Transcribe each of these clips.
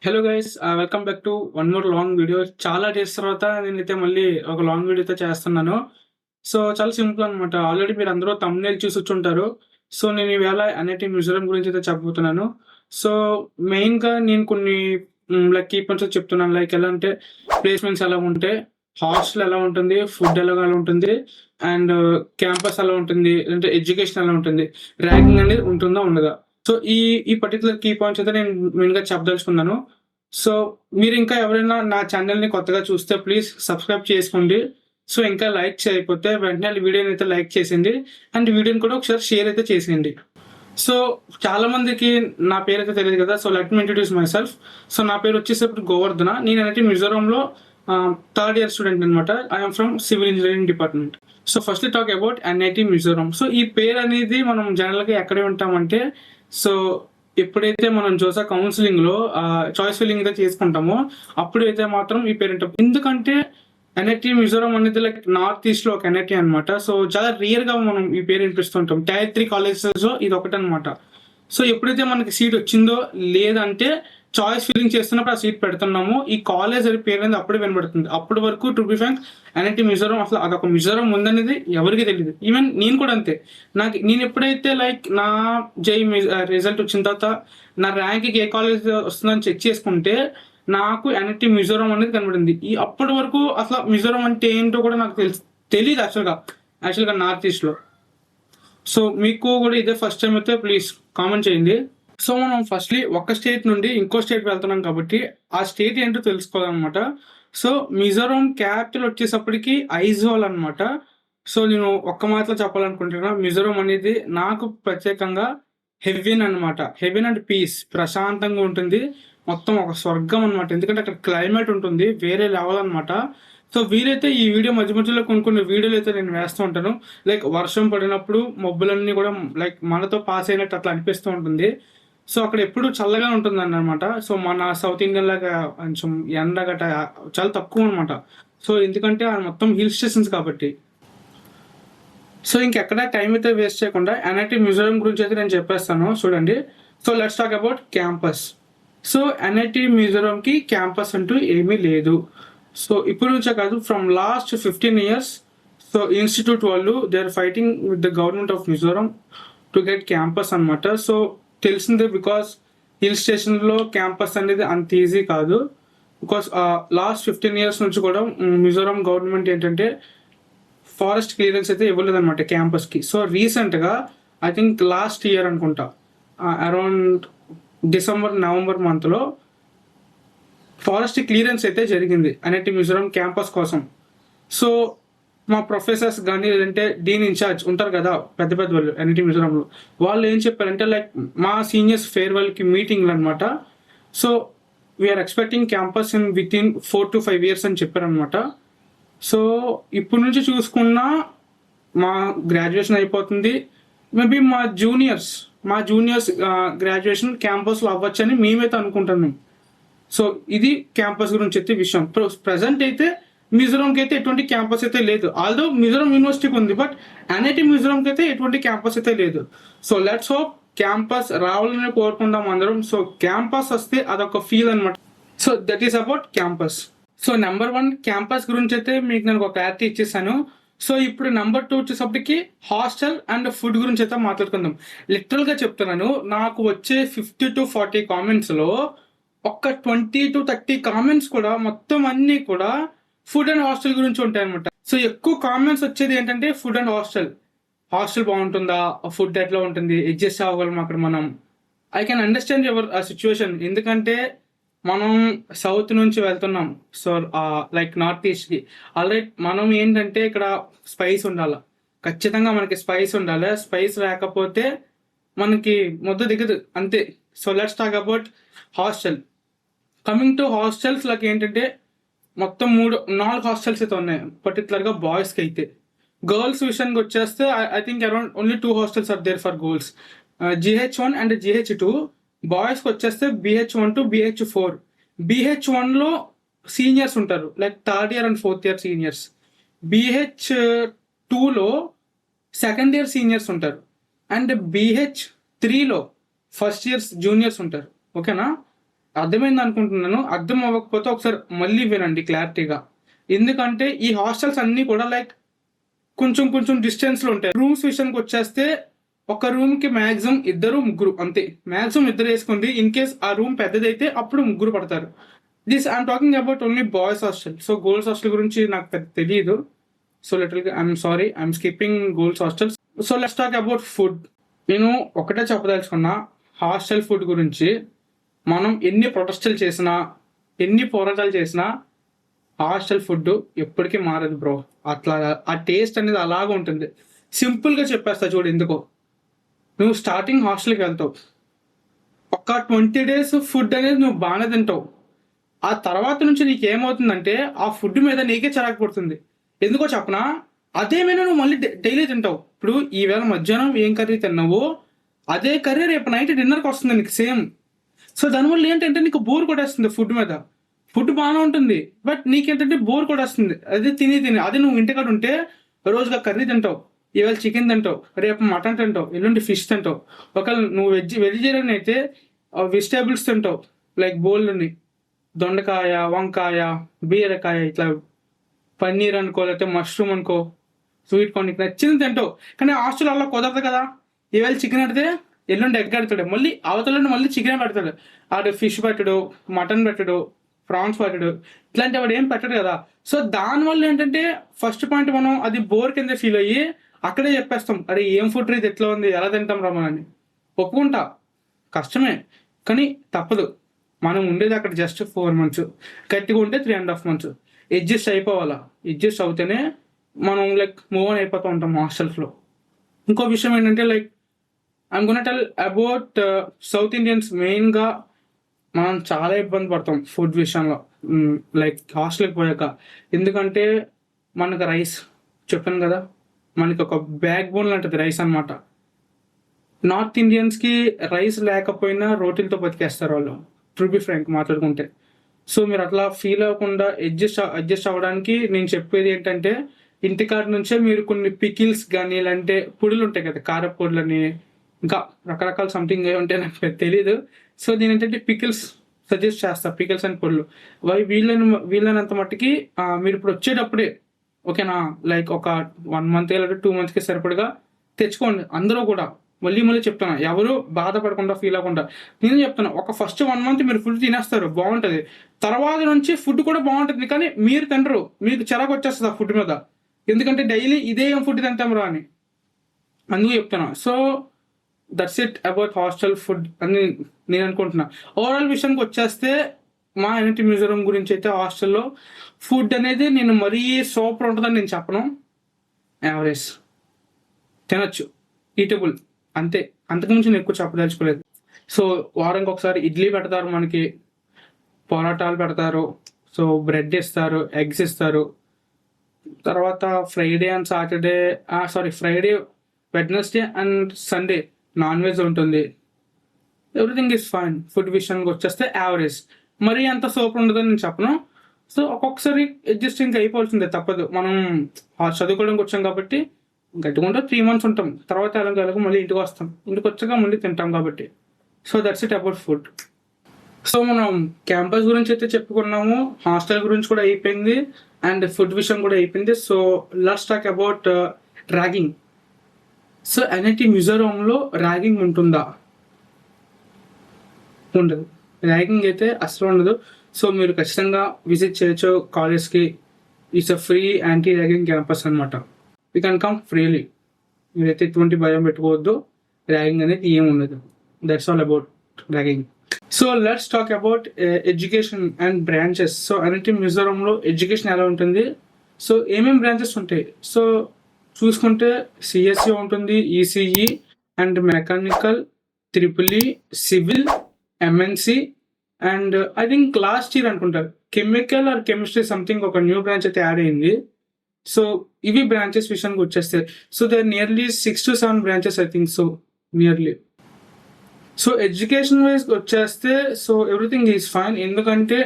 Hello guys, welcome back to one more long video. చాలా days తర్వాత నేనైతే మళ్ళీ ఒక లాంగ్ వీడియో అయితే చేస్తున్నాను. సో చాలా సింపుల్ అనమాట. ఆల్రెడీ మీరు అందరూ థంబ్‌నెయిల్ చూసొచ్చుంటారు. సో నేను ఈవేళ ఎన్ఐటీ మిజోరం గురించి అయితే చెప్పబోతున్నాను. సో మెయిన్‌గా నేను కొన్ని లైక్ కీ పాయింట్స్ చెప్తున్నాను. లైక్ ఎలా అంటే ప్లేస్‌మెంట్స్ ఎలా ఉంటాయి, హాస్టల్ ఎలా ఉంటుంది, ఫుడ్ ఎలాగా ఉంటుంది, అండ్ క్యాంపస్ ఎలా ఉంటుంది, అంటే ఎడ్యుకేషన్ ఎలా ఉంటుంది, ర్యాగింగ్ అనేది ఉంటుందా ఉండదా. సో ఈ ఈ పర్టిక్యులర్ కీ పాయింట్స్ అయితే నేను మెయిన్‌గా చెప్పదలుచుకున్నాను. సో మీరింకా ఎవరైనా నా ఛానెల్‌ని కొత్తగా చూస్తే ప్లీజ్ సబ్స్క్రైబ్ చేసుకోండి. సో ఇంకా లైక్ చేయకపోతే వెంటనే వీడియోని అయితే లైక్ చేసేయండి. అండ్ వీడియోని కూడా ఒకసారి షేర్ అయితే చేసేయండి. సో చాలా మందికి నా పేరైతే తెలియదు కదా! So let me introduce my self. So నా పేరు వచ్చేసరికి గోవర్ధన. నేను అనేది మిజోరంలో థర్డ్ ఇయర్ స్టూడెంట్ అనమాట. I am from civil engineering department. So first talk about NIT Mizoram. So ఈ పేరు అనేది మనం జనరల్‌గా ఎక్కడ వింటామంటే, సో ఎప్పుడైతే మనం జోసా కౌన్సిలింగ్‌లో చాయిస్ ఫిల్లింగ్ అయితే చేసుకుంటామో అప్పుడైతే మాత్రం ఈ పేరు వింటాం. ఎందుకంటే ఎన్ఐటీ మిజోరం అనేది లైక్ నార్త్ ఈస్ట్‌లో ఒక ఎన్ఐటీ అనమాట. సో చాలా రేర్‌గా మనం ఈ పేరు వినిపిస్తుంటాం. టైర్ 3 కాలేజెస్‌లో ఇది ఒకటనమాట. సో ఎప్పుడైతే మనకి సీట్ వచ్చిందో లేదంటే చాయిస్ ఫిల్లింగ్ చేస్తున్నప్పుడు ఆ సీట్ పెడుతున్నామో ఈ కాలేజ్ అని పేరు అనేది అప్పుడే వినబడుతుంది. అప్పటి వరకు to be frank NIT Mizoram అసలు అదొక మిజోరం ఉందనేది ఎవరికీ తెలీదు. ఈవెన్ నేను కూడా అంతే. నేను ఎప్పుడైతే లైక్ నా రిజల్ట్ వచ్చిన తర్వాత నా ర్యాంక్‌కి ఏ కాలేజ్ వస్తుందని చెక్ చేసుకుంటే నాకు ఎన్ఐటీ మిజోరం అనేది కనబడింది. అప్పటి వరకు అసలు మిజోరం అంటే ఏంటో కూడా నాకు తెలీదు యాక్చువల్‌గా నార్త్ ఈస్ట్‌లో. సో మీకు కూడా ఇదే ఫస్ట్ టైం అయితే ప్లీజ్ కామెంట్ చేయండి. సో మనం ఫస్ట్‌లీ ఒక స్టేట్ నుండి ఇంకో స్టేట్ వెళ్తున్నాం కాబట్టి ఆ స్టేట్ ఏంటో తెలుసుకోవాలనమాట. సో మిజోరం క్యాపిటల్ వచ్చేసప్పటికి ఐజాల్ అనమాట. సో నేను ఒక్క మాటలో చెప్పాలనుకుంటున్నా, మిజోరం అనేది నాకు ప్రత్యేకంగా హెవెన్ అనమాట. హెవెన్ అండ్ పీస్, ప్రశాంతంగా ఉంటుంది. మొత్తం ఒక స్వర్గం అనమాట. ఎందుకంటే అక్కడ క్లైమేట్ ఉంటుంది. వేరే లెవెల్ అనమాట. సో వీలైతే ఈ వీడియో మధ్య మధ్యలో కొన్ని వీడియోలు అయితే నేను వేస్తూ ఉంటాను. లైక్ వర్షం పడినప్పుడు మబ్బులన్నీ కూడా లైక్ మనతో పాస్ అయినట్టు అట్లా అనిపిస్తూ ఉంటుంది. సో అక్కడ ఎప్పుడు చల్లగా ఉంటుందన్నమాట. సో మన సౌత్ ఇండియన్ లాగా కొంచెం ఎండ గట్ట చాలా తక్కువ అనమాట. సో ఎందుకంటే అది మొత్తం హిల్ స్టేషన్స్ కాబట్టి. సో ఇంకెక్కడ టైం అయితే వేస్ట్ చేయకుండా ఎన్ఐటీ మిజోరం గురించి అయితే నేను చెప్పేస్తాను చూడండి. So let's talk about campus. So NIT మిజోరంకి క్యాంపస్ అంటూ ఏమీ లేదు. సో ఇప్పుడు నుంచే కాదు, from last 15 years so institute వాళ్ళు they are fighting with the government of Mizoram to get campus అనమాట. సో తెలిసిందే, బికాస్ హిల్ స్టేషన్లో క్యాంపస్ అనేది అంత ఈజీ కాదు. బికాస్ లాస్ట్ 15 years నుంచి కూడా మిజోరం గవర్నమెంట్ ఏంటంటే ఫారెస్ట్ క్లియరెన్స్ అయితే ఇవ్వలేదు అనమాట క్యాంపస్కి. సో రీసెంట్గా ఐ థింక్ లాస్ట్ ఇయర్ అనుకుంటా, అరౌండ్ నవంబర్ మంత్లో ఫారెస్ట్ క్లియరెన్స్ అయితే జరిగింది ఎన్ఐటీ మిజోరం క్యాంపస్ కోసం. సో మా ప్రొఫెసర్స్ కానీ లేదంటే డీన్ ఇన్ఛార్జ్ ఉంటారు కదా పెద్ద పెద్ద వాళ్ళు ఎన్ఐటీ మిజోరంలో, వాళ్ళు ఏం చెప్పారంటే లైక్ మా సీనియర్స్ ఫేర్వెల్కి మీటింగ్లు అనమాట. So we are expecting campus in with in 4 to 5 years అని చెప్పారనమాట. సో ఇప్పుడు నుంచి చూసుకున్నా మా గ్రాడ్యుయేషన్ అయిపోతుంది. మేబీ మా జూనియర్స్ గ్రాడ్యుయేషన్ క్యాంపస్లో అవ్వచ్చని మేమైతే అనుకుంటున్నాం. సో ఇది క్యాంపస్ గురించి అయితే విషయం. ప్రజెంట్ అయితే మిజోరంకి అయితే ఎటువంటి క్యాంపస్ అయితే లేదు. ఆల్దో మిజోరం యూనివర్సిటీకి ఉంది, బట్ ఎన్ఐటీ మిజోరంకి అయితే ఎటువంటి క్యాంపస్ అయితే లేదు. సో లెట్స్ హోప్ క్యాంపస్ రావాలని కోరుకుందాం అందరం. సో క్యాంపస్ వస్తే అదొక ఫీల్ అనమాట. So that is about campus. So number 1 campus గురించి అయితే మీకు నేను ఒక క్లారిటీ ఇచ్చేసాను. సో ఇప్పుడు నెంబర్ 2 వచ్చేసప్పటికి హాస్టల్ అండ్ ఫుడ్ గురించి అయితే మాట్లాడుకుందాం. లిటరల్గా చెప్తున్నాను, నాకు వచ్చే 50 to 40 కామెంట్స్లో ఒక్క 20 to 30 కామెంట్స్ కూడా మొత్తం అన్నీ కూడా ఫుడ్ అండ్ హాస్టల్ గురించి ఉంటాయి అనమాట. సో ఎక్కువ కామెంట్స్ వచ్చేది ఏంటంటే ఫుడ్ అండ్ హాస్టల్ బాగుంటుందా, ఫుడ్ ఎట్లా ఉంటుంది, అడ్జస్ట్ అవ్వగలం అక్కడ మనం. I can understand your situation. ఎందుకంటే మనం సౌత్ నుంచి వెళ్తున్నాం, సో లైక్ నార్త్ ఈస్ట్కి. ఆల్రెడీ మనం ఏంటంటే ఇక్కడ స్పైస్ ఉండాలి, ఖచ్చితంగా మనకి స్పైస్ ఉండాలి. స్పైస్ లేకపోతే మనకి ముద్ద దిగదు అంతే. So let's talk about hostel. Coming to hostels like ఏంటంటే మొత్తం 4 హాస్టల్స్ అయితే ఉన్నాయి పర్టికులర్గా బాయ్స్కి. అయితే గర్ల్స్ విషయానికి వచ్చేస్తే I think around only 2 hostels are there for girls, GH1 and GH2. బాయ్స్కి వచ్చేస్తే BH1 to BH4. BH1లో సీనియర్స్ ఉంటారు, like 3rd year and 4th year seniors. BH2లో సెకండ్ ఇయర్ సీనియర్స్ ఉంటారు. అండ్ BH3లో ఫస్ట్ ఇయర్స్ జూనియర్స్ ఉంటారు. ఓకేనా? అర్థమైంది అనుకుంటున్నాను. అర్థం అవ్వకపోతే ఒకసారి మళ్ళీ వినండి క్లారిటీగా. ఎందుకంటే ఈ హాస్టల్స్ అన్నీ కూడా లైక్ కొంచెం కొంచెం డిస్టెన్స్‌లో ఉంటాయి. రూమ్స్ విషయానికొచ్చేస్తే ఒక రూమ్‌కి మాక్సిమం ఇద్దరు, ముగ్గురు అంతే. మాక్సిమం ఇద్దరేసుకోండి. ఇన్ కేస్ ఆ రూమ్ పెద్దదైతే అప్పుడు ముగ్గురు పడతారు. I'm talking about only boys hostel. So, girls hostel గురించి నాకు పెద్ద తెలీదు. సో, లిటిల్‌గా I'm sorry. I'm skipping girls hostels. So, let's talk about food. నేను ఒకటే చెప్పదలుచుకున్నా. హాస్టల్ ఫుడ్ గురించి మనం ఎన్ని ప్రొటెస్టులు చేసినా, ఎన్ని పోరాటాలు చేసినా హాస్టల్ ఫుడ్ ఎప్పటికీ మారదు బ్రో. అట్లా ఆ టేస్ట్ అనేది అలాగే ఉంటుంది. సింపుల్‌గా చెప్పేస్తా చూడు ఎందుకో. నువ్వు స్టార్టింగ్ హాస్టల్‌కి వెళ్తావు. ఒక 20 డేస్ ఫుడ్ అనేది నువ్వు బాగానే తింటావు. ఆ తర్వాత నుంచి నీకేమవుతుందంటే ఆ ఫుడ్ మీద నీకే చిరాకు పుడుతుంది. ఎందుకో చెప్పనా? అదే మెనూ నువ్వు మళ్ళీ డైలీ తింటావు. ఇప్పుడు ఈవేళ మధ్యాహ్నం ఏం కర్రీ తిన్నావో అదే కర్రీ రేపు నైట్ డిన్నర్‌కి వస్తుంది నీకు సేమ్. సో, దానివల్ల ఏంటంటే నీకు బోర్ కొట్టేస్తుంది ఫుడ్ మీద. ఫుడ్ బాగానే ఉంటుంది. బట్ నీకేంటంటే బోర్ కొట్టేస్తుంది. అదే తిని తిని. అదే నువ్వు ఇంటికాడ ఉంటే రోజుగా కర్రీ తింటావు. ఇవాళ చికెన్ తింటావు. రేపు మటన్ తింటావు. ఎల్లుండి ఫిష్ తింటావు. ఒకవేళ నువ్వు వెజిటేరియన్ అయితే వెజిటేబుల్స్ తింటావు. లైక్ బోల్డుని. దొండకాయ, వంకాయ, బీరకాయ ఇట్లా పన్నీర్ అనుకో, లేకపోతే మష్రూమ్ అనుకో, స్వీట్ కార్న్ నీకు నచ్చింది తింటావు. కానీ హాస్టల్ అలా కుదరదు కదా! ఈవేళ చికెన్ పెడితే ఎల్లుండి ఎగ్ పెడతాడు. మళ్ళీ అవతల నుండి మళ్ళీ చికెన్ పెడతాడు. ఆడు ఫిష్ పెట్టడు, మటన్ పెట్టడు, ప్రాన్స్ పెట్టడు. ఇట్లాంటి వాడు ఏం పెట్టడు కదా! సో, దానివల్ల ఏంటంటే ఫస్ట్ పాయింట్ మనం అది బోర్ కింద ఫీల్ అయ్యి అక్కడే చెప్పేస్తాం. అరే ఏం ఫుడ్ రా ఇది ఎట్లా ఉంది? ఎలా తింటాం రా మనం అని. ఒప్పుకుంటా. కష్టమే. కానీ తప్పదు. మనం ఉండేది అక్కడ జస్ట్ 4 మంత్స్. గట్టిగా ఉంటే 3½ మంత్స్. అడ్జస్ట్ అయిపోవాలా. అడ్జస్ట్ అవుతేనే మనం లైక్ మూవ్ ఆన్ అయిపోతూ ఉంటాం హాస్టల్స్‌లో. ఇంకో విషయం ఏంటంటే like I'm gonna tell about south Indians మెయిన్‌గా మనం చాలా ఇబ్బంది పడతాం ఫుడ్ విషయంలో. లైక్ హాస్టల్‌కి పోయాక. ఎందుకంటే మనకు రైస్ చెప్పాను కదా! మనకొక బ్యాక్ బోన్ లాంటిది రైస్ అన్నమాట. నార్త్ ఇండియన్స్‌కి రైస్ లేకపోయినా రోటీలతో బతికేస్తారు వాళ్ళు. టు బి ఫ్రాంక్ మాట్లాడుకుంటే. సో, మీరు అట్లా ఫీల్ అవ్వకుండా అడ్జస్ట్ అవ్వడానికి నేను చెప్పేది ఏంటంటే ఇంటికాడ నుంచే మీరు కొన్ని పికిల్స్ గాని, లేదంటే పొడులు ఉంటాయి కదా! కారపు పొడులని, ఇంకా రకరకాల సంథింగ్ ఏవో ఉంటాయి నాకు తెలీదు. సో, నేనేంటంటే పికిల్స్ సజెస్ట్ చేస్తా. పికిల్స్ అండ్ పొడులు. వీలైనంత మట్టికి మీరిప్పుడు వచ్చేటప్పుడే ఓకేనా? లైక్ ఒక 1 మంత్ లేదా 2 మంత్స్‌కి సరిపడగా తెచ్చుకోండి. అందరూ కూడా. మళ్ళీ మళ్ళీ చెప్తున్నా. ఎవరు బాధపడకుండా ఫీల్ అవ్వకుండా. నేను చెప్తున్నా. ఒక ఫస్ట్ 1 మంత్ మీరు ఫుడ్ తినేస్తారు. బావుంటది. తర్వాత నుంచి ఫుడ్ కూడా బావుంటది. కానీ మీరు తినరు. మీకు చిరాకొచ్చేస్తది ఆ ఫుడ్ మీద. ఎందుకంటే డైలీ ఇదే ఫుడ్ తింటాంరా అని. అందుకు చెప్తున్నా. So, that's it about hostel food అని నేను అనుకుంటున్నా. ఓవరాల్ విషయానికొచ్చేస్తే మా ఎన్‌ఐటీ మిజోరం గురించి అయితే హాస్టల్‌లో ఫుడ్ అనేది నేను మరీ సూపర్ ఉంటదని నేను చెప్పను. యావరేజ్. తినొచ్చు. ఈటబుల్. అంతే. అంతకుమించి నేను ఎక్కువ చెప్పదలుచుకోలేదు. సో, వారానికి ఒకసారి ఇడ్లీ పెడతారు మనకి. పరోటాలు పెడతారు. సో, బ్రెడ్ ఇస్తారు. ఎగ్స్ ఇస్తారు. తర్వాత Friday and Saturday Friday, Wednesday and Sunday non veg ఉంటుంది. Everything is fine. ఫుడ్ విషయానికి వచ్చేస్తే యావరేజ్. మరీ అంత సూపర్ ఉండదని నేను చెప్పను. సో, ఒక్కొక్కసారి అడ్జస్ట్ ఇంక అయిపోవాల్సిందే తప్పదు. మనం చదువుకోవడానికి వచ్చాం కాబట్టి గట్టిగా ఉంటే 3 మంత్స్ ఉంటాం. తర్వాత ఎలాగో మళ్ళీ ఇంటికొస్తాం. ఇంటికొచ్చాక మళ్ళీ తింటాం కాబట్టి. So, that's it about food. So, మనం క్యాంపస్ గురించి అయితే చెప్పుకున్నాము. హాస్టల్ గురించి కూడా అయిపోయింది. అండ్ ఫుడ్ విషయం కూడా అయిపోయింది. So, let's talk about ragging. So, NIT మిజోరంలో ర్యాగింగ్ ఉంటుందా? ఉండదు. ర్యాగింగ్ అయితే అస్సలు ఉండదు. సో, మీరు ఖచ్చితంగా విజిట్ చేయొచ్చు కాలేజ్‌కి. It's a free anti ragging campus అనమాట. You can come freely. మీరైతే ఎటువంటి భయం పెట్టుకోవద్దు. ర్యాగింగ్ అనేది ఏముండదు. That's all about ragging. So, let's talk about education and branches. So, NIT మిజోరంలో ఎడ్యుకేషన్ ఎలా ఉంటుంది? సో, ఏమేం బ్రాంచెస్ ఉంటాయి? సో, చూసుకుంటే సీఎస్ఈ ఉంటుంది, ECE and mechanical, triple E, civil, MNC and I think last year అనుకుంటా కెమికల్ ఆర్ కెమిస్ట్రీ సంథింగ్ ఒక new branch అయితే యాడ్ అయింది. సో, ఇవి బ్రాంచెస్ విషయానికి వచ్చేస్తాయి. So, there nearly 6-7 branches I think so nearly. So, education wise వచ్చేస్తే so everything is fine. ఎందుకంటే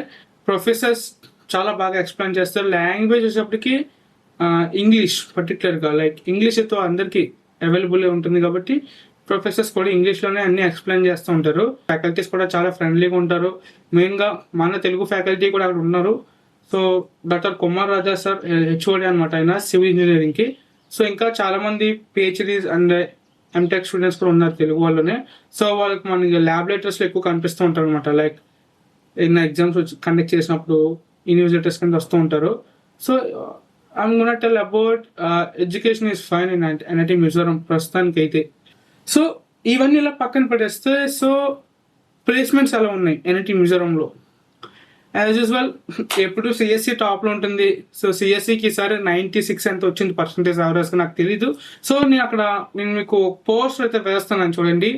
professors చాలా బాగా ఎక్స్ప్లెయిన్ చేస్తారు. లాంగ్వేజ్ వచ్చేటప్పటికి ఇంగ్లీష్ పర్టికులర్గా లైక్ ఇంగ్లీష్ అయితే అందరికీ అవైలబుల్ ఉంటుంది కాబట్టి ప్రొఫెసర్స్ కూడా ఇంగ్లీష్లోనే అన్ని ఎక్స్ప్లెయిన్ చేస్తూ ఉంటారు. ఫ్యాకల్టీస్ కూడా చాలా ఫ్రెండ్లీగా ఉంటారు. మెయిన్గా మన తెలుగు ఫ్యాకల్టీ కూడా అక్కడ ఉన్నారు. సో డాక్టర్ కుమార్ రాజా సార్ హెచ్ఓడి అనమాట, ఆయన సివిల్ ఇంజనీరింగ్కి. సో ఇంకా చాలామంది పిహెచ్డీస్ అండ్ ఎంటెక్ స్టూడెంట్స్ కూడా ఉన్నారు తెలుగు వాళ్ళనే. సో వాళ్ళకి మనకి ల్యాబొరేటరీస్లో ఎక్కువ కనిపిస్తూ ఉంటారు అనమాట. లైక్ ఏదైనా ఎగ్జామ్స్ కండక్ట్ చేసినప్పుడు యూనివర్సిటీస్ కింద వస్తూ ఉంటారు. So I'm gonna tell about education is fine in NIT Mizoram ప్రస్తుతానికి అయితే. సో ఇవన్నీ ఇలా పక్కన పడేస్తే, సో ప్లేస్మెంట్స్ ఎలా ఉన్నాయి ఎన్ఐటి మిజోరంలో? యాజ్ యూజువల్ ఎప్పుడు సిఎస్సి టాప్లో ఉంటుంది. సో సిఎస్సికి ఈసారి 96 ఎంత వచ్చింది పర్సంటేజ్ యావరేజ్గా నాకు తెలీదు. సో నేను మీకు పోస్ట్ అయితే వేస్తున్నాను చూడండి.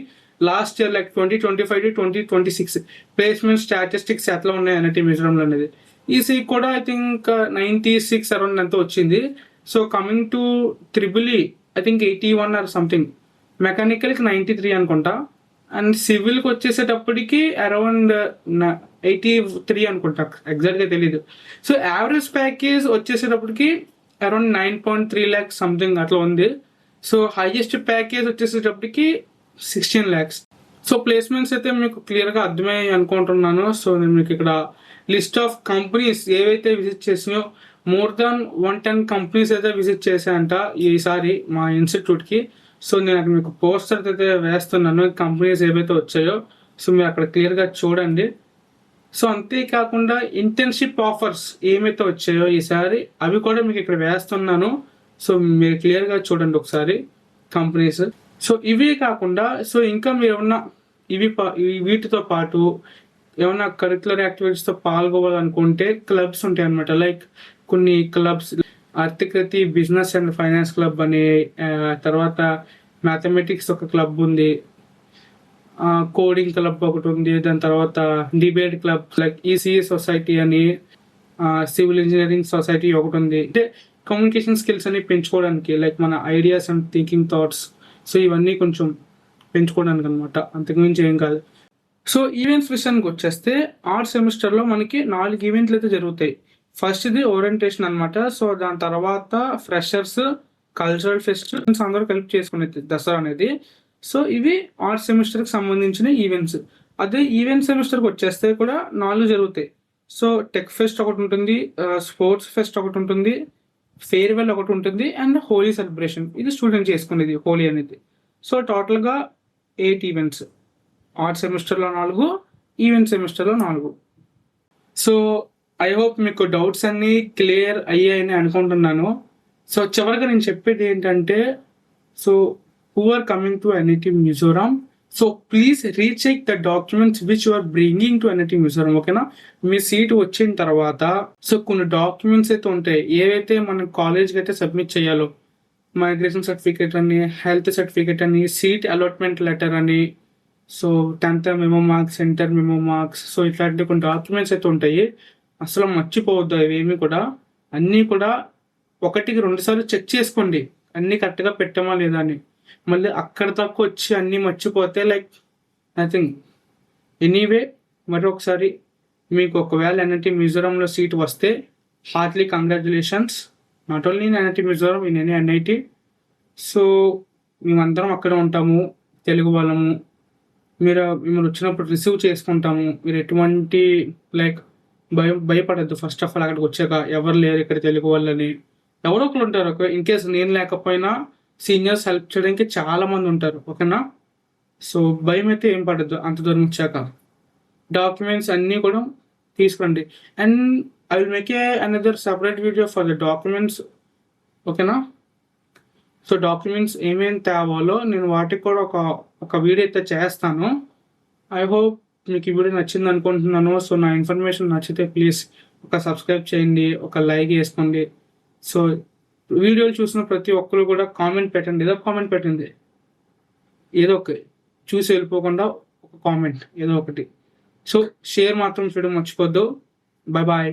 Last year like 2025 to 2026 placement statistics ఎట్లా ఉన్నాయి ఎన్ఐటి మిజోరంలో అనేది. ఈసీ కూడా ఐ థింక్ 96 అరౌండ్ ఎంత వచ్చింది. So coming to triple I think 81 or something, మెకానికల్కి 93 అనుకుంటా, అండ్ సివిల్కి వచ్చేసేటప్పటికి అరౌండ్ 83 అనుకుంటా, ఎగ్జాక్ట్గా తెలీదు. సో యావరేజ్ ప్యాకేజ్ వచ్చేసేటప్పటికి అరౌండ్ 9.3 lakhs సంథింగ్ అట్లా ఉంది. సో హైయెస్ట్ ప్యాకేజ్ వచ్చేసేటప్పటికి 16 lakhs. సో ప్లేస్మెంట్స్ అయితే మీకు క్లియర్గా అర్థమయ్యాయి అనుకుంటున్నాను. సో నేను మీకు ఇక్కడ లిస్ట్ ఆఫ్ కంపెనీస్ ఏవైతే విజిట్ చేసినాయో మోర్ దాన్ 110 కంపెనీస్ అయితే విజిట్ చేశాయంట ఈసారి మా ఇన్స్టిట్యూట్కి. సో నేను అక్కడ మీకు పోస్టర్ అయితే వేస్తున్నాను, కంపెనీస్ ఏవైతే వచ్చాయో. సో మీరు అక్కడ క్లియర్గా చూడండి. సో అంతేకాకుండా ఇంటర్న్షిప్ ఆఫర్స్ ఏమైతే వచ్చాయో ఈసారి అవి కూడా మీకు ఇక్కడ వేస్తున్నాను. సో మీరు క్లియర్గా చూడండి ఒకసారి కంపెనీస్. సో ఇవే కాకుండా సో ఇంకా మీరు ఏమన్నా వీటితో పాటు ఏమన్నా కరిక్యులర్ యాక్టివిటీస్తో పాల్గొవాలనుకుంటే క్లబ్స్ ఉంటాయి అనమాట. లైక్ కొన్ని క్లబ్స్ ఆర్థికతి బిజినెస్ అండ్ ఫైనాన్స్ క్లబ్ అని, తర్వాత మ్యాథమెటిక్స్ ఒక క్లబ్ ఉంది, కోడింగ్ క్లబ్ ఒకటి ఉంది, దాని తర్వాత debate club like ECE society అని, సివిల్ ఇంజనీరింగ్ సొసైటీ ఒకటి ఉంది. అంటే కమ్యూనికేషన్ స్కిల్స్ అని పెంచుకోవడానికి, లైక్ మన ideas and thinking thoughts. So ఇవన్నీ కొంచెం పెంచుకోవడానికి అనమాట, అంతకుమించి ఏం కాదు. సో ఈవెంట్స్ విషయానికి వచ్చేస్తే 6 సెమిస్టర్లో మనకి 4 ఈవెంట్లు అయితే జరుగుతాయి. ఫస్ట్ది ఓరియంటేషన్ అనమాట. సో దాని తర్వాత ఫ్రెషర్స్, కల్చరల్ ఫెస్టివల్స్ అందరూ కలిపి చేసుకునేది దసరా అనేది. సో ఇవి 6 సెమిస్టర్కి సంబంధించిన ఈవెంట్స్. అదే ఈవెంట్ సెమిస్టర్కి వచ్చేస్తే కూడా 4 జరుగుతాయి. సో టెక్ ఫెస్ట్ ఒకటి ఉంటుంది, స్పోర్ట్స్ ఫెస్ట్ ఒకటి ఉంటుంది, ఫేర్వెల్ ఒకటి ఉంటుంది, అండ్ హోలీ సెలబ్రేషన్. ఇది స్టూడెంట్ చేసుకునేది హోలీ అనేది. సో టోటల్గా 8 ఈవెంట్స్, 6 సెమిస్టర్లో 4, ఈవెంట్ సెమిస్టర్లో 4. సో ఐ హోప్ మీకు డౌట్స్ అన్నీ క్లియర్ అయ్యాయని అనుకుంటున్నాను. సో చివరిగా నేను చెప్పేది ఏంటంటే, so who are coming to NIT Mizoram, so please recheck the documents which you are bringing to NIT Mizoram. ఓకేనా? మీ సీట్ వచ్చిన తర్వాత సో కొన్ని డాక్యుమెంట్స్ అయితే ఉంటాయి ఏవైతే మన కాలేజ్కి అయితే సబ్మిట్ చేయాలో, మైగ్రేషన్ సర్టిఫికేట్ అని, హెల్త్ సర్టిఫికేట్ అని, సీట్ అలాట్మెంట్ లెటర్ అని, so 10th memo marks, inter memo marks. So ఇట్లాంటి కొన్ని డాక్యుమెంట్స్ అయితే ఉంటాయి. అసలు మర్చిపోవద్దు అవేమి కూడా. అన్నీ కూడా 1కి 2 సార్లు చెక్ చేసుకోండి అన్నీ కరెక్ట్గా పెట్టామా లేదా అని. మళ్ళీ అక్కడ దాకా వచ్చి అన్నీ మర్చిపోతే లైక్ నథింగ్. ఎనీవే మరొకసారి మీకు ఒకవేళ ఎన్ఐటి మిజోరంలో సీట్ వస్తే Hartley congratulations, not only in NIT Mizoram, in any NIT. So మేమందరం అక్కడ ఉంటాము, తెలుగు వాళ్ళము. మిమ్మల్ని వచ్చినప్పుడు రిసీవ్ చేసుకుంటాము. మీరు ఎటువంటి లైక్ భయపడద్దు. ఫస్ట్ ఆఫ్ ఆల్ అక్కడికి వచ్చాక ఎవరు లేరు ఇక్కడ తెలుగు వాళ్ళని, ఎవరో ఒకరు ఉంటారు. ఇన్ కేస్ నేను లేకపోయినా సీనియర్స్ హెల్ప్ చేయడానికి చాలా మంది ఉంటారు. ఓకేనా? సో భయం అయితే ఏం పడద్దు. అంత దూరం వచ్చాక డాక్యుమెంట్స్ అన్నీ కూడా తీసుకురండి. And I will make another separate video for the documents. ఓకేనా? సో డాక్యుమెంట్స్ ఏమేమి తేవాలో నేను వాటికి కూడా ఒక వీడియో అయితే చేస్తాను. ఐ హోప్ మీకు ఈ వీడియో నచ్చింది అనుకుంటున్నాను. సో నా ఇన్ఫర్మేషన్ నచ్చితే ప్లీజ్ ఒక సబ్స్క్రైబ్ చేయండి, ఒక లైక్ వేసుకోండి. సో వీడియోలు చూసిన ప్రతి ఒక్కరు కూడా కామెంట్ పెట్టండి, ఏదో కామెంట్ పెట్టండి, ఏదో ఒక చూసి వెళ్ళిపోకుండా ఒక కామెంట్ ఏదో ఒకటి. సో షేర్ మాత్రం చేయడం మర్చిపోద్దు. Bye bye.